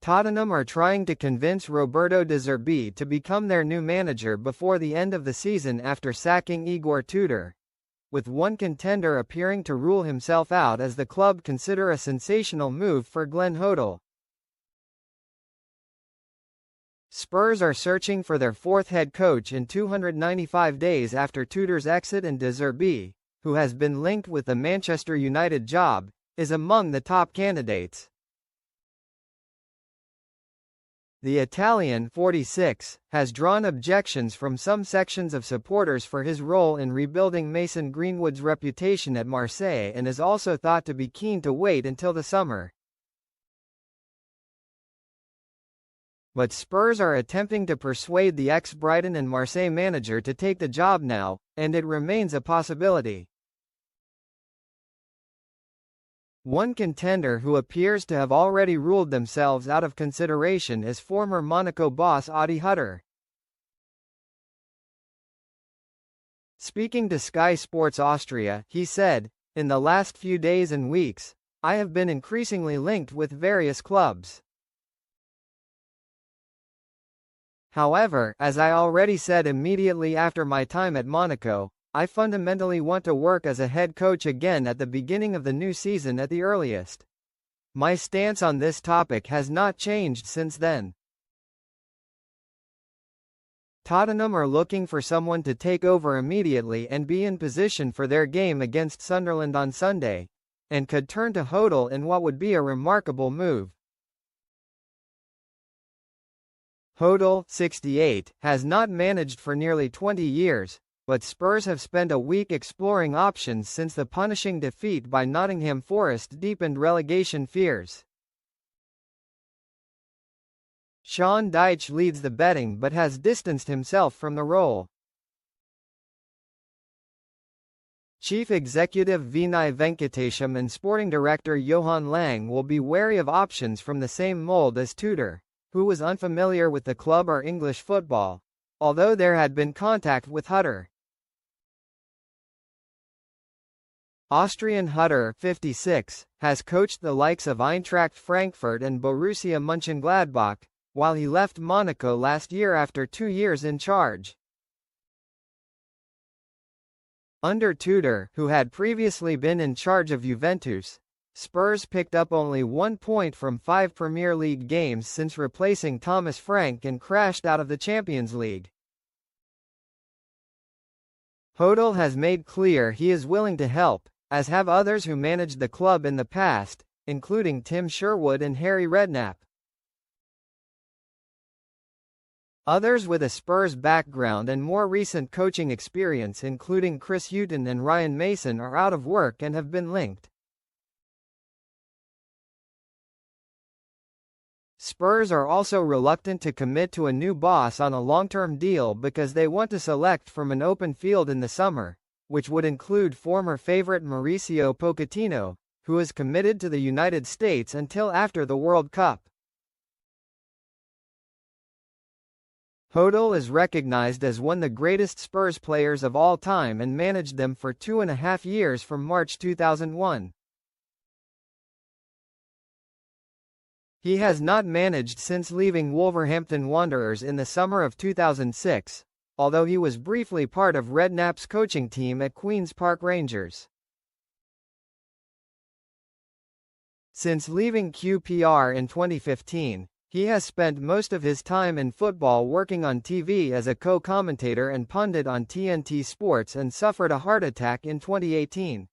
Tottenham are trying to convince Roberto De Zerbi to become their new manager before the end of the season after sacking Igor Tudor, with one contender appearing to rule himself out as the club consider a sensational move for Glenn Hoddle. Spurs are searching for their fourth head coach in 295 days after Tudor's exit, and De Zerbi, who has been linked with the Manchester United job, is among the top candidates. The Italian, 46, has drawn objections from some sections of supporters for his role in rebuilding Mason Greenwood's reputation at Marseille, and is also thought to be keen to wait until the summer. But Spurs are attempting to persuade the ex-Brighton and Marseille manager to take the job now, and it remains a possibility. One contender who appears to have already ruled themselves out of consideration is former Monaco boss Adi Hütter. Speaking to Sky Sports Austria, he said, "In the last few days and weeks, I have been increasingly linked with various clubs. However, as I already said immediately after my time at Monaco, I fundamentally want to work as a head coach again at the beginning of the new season at the earliest. My stance on this topic has not changed since then." Tottenham are looking for someone to take over immediately and be in position for their game against Sunderland on Sunday, and could turn to Hoddle in what would be a remarkable move. Hoddle, 68, has not managed for nearly 20 years, but Spurs have spent a week exploring options since the punishing defeat by Nottingham Forest deepened relegation fears. Sean Dyche leads the betting but has distanced himself from the role. Chief Executive Vinay Venkatesham and Sporting Director Johan Lang will be wary of options from the same mould as Tudor, who was unfamiliar with the club or English football, although there had been contact with Hütter. Austrian Hütter, 56, has coached the likes of Eintracht Frankfurt and Borussia Mönchengladbach, while he left Monaco last year after 2 years in charge. Under Tudor, who had previously been in charge of Juventus, Spurs picked up only 1 point from 5 Premier League games since replacing Thomas Frank and crashed out of the Champions League. Hoddle has made clear he is willing to help, as have others who managed the club in the past, including Tim Sherwood and Harry Redknapp. Others with a Spurs background and more recent coaching experience, including Chris Hughton and Ryan Mason, are out of work and have been linked. Spurs are also reluctant to commit to a new boss on a long-term deal because they want to select from an open field in the summer, which would include former favorite Mauricio Pochettino, who is committed to the United States until after the World Cup. Hoddle is recognized as one of the greatest Spurs players of all time and managed them for 2.5 years from March 2001. He has not managed since leaving Wolverhampton Wanderers in the summer of 2006, although he was briefly part of Redknapp's coaching team at Queen's Park Rangers. Since leaving QPR in 2015, he has spent most of his time in football working on TV as a co-commentator and pundit on TNT Sports and suffered a heart attack in 2018.